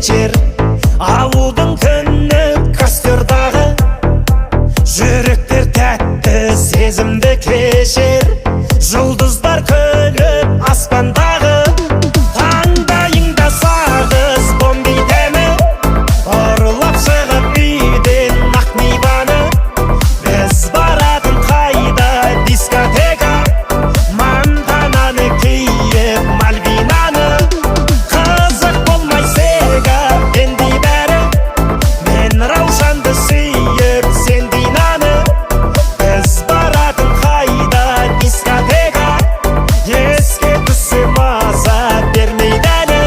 кечер. Ауылдың түні костердағы, жүректер тәтті сезімді кешер. Жұлдыздар күліп аспандағы, таңдайыңда сағыз бомби дәмі. Ұрлап шығып үйден ақ миваны, біз баратын қайда дискотека. Мантананы киіп Мальвинаны, қызық болмай сега бенди бәрі. Мен Раушанды сүйіп сен Динаны, біз баратын қайда дискотека. Еске түссе маза бермейді әлі.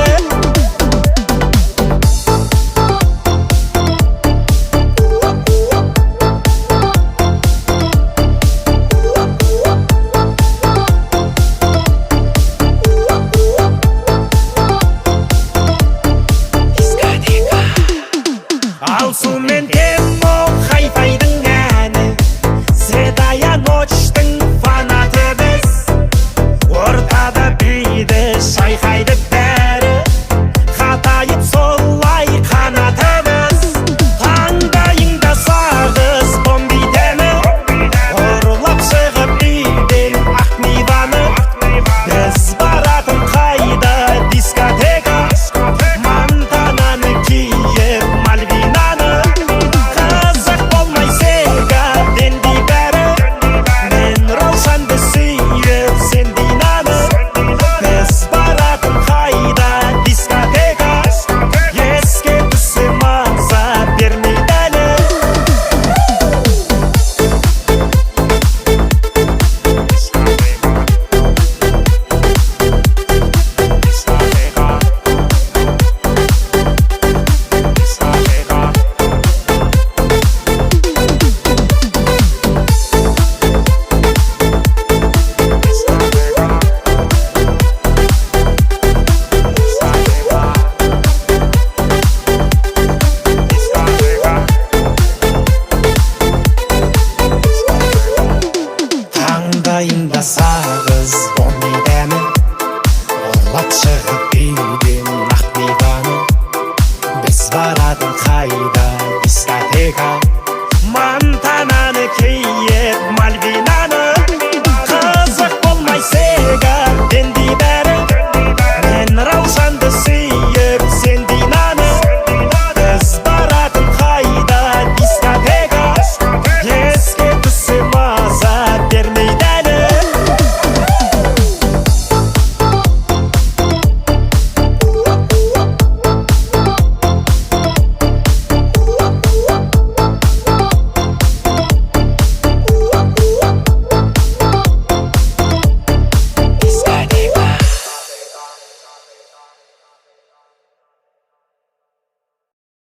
Ал сумен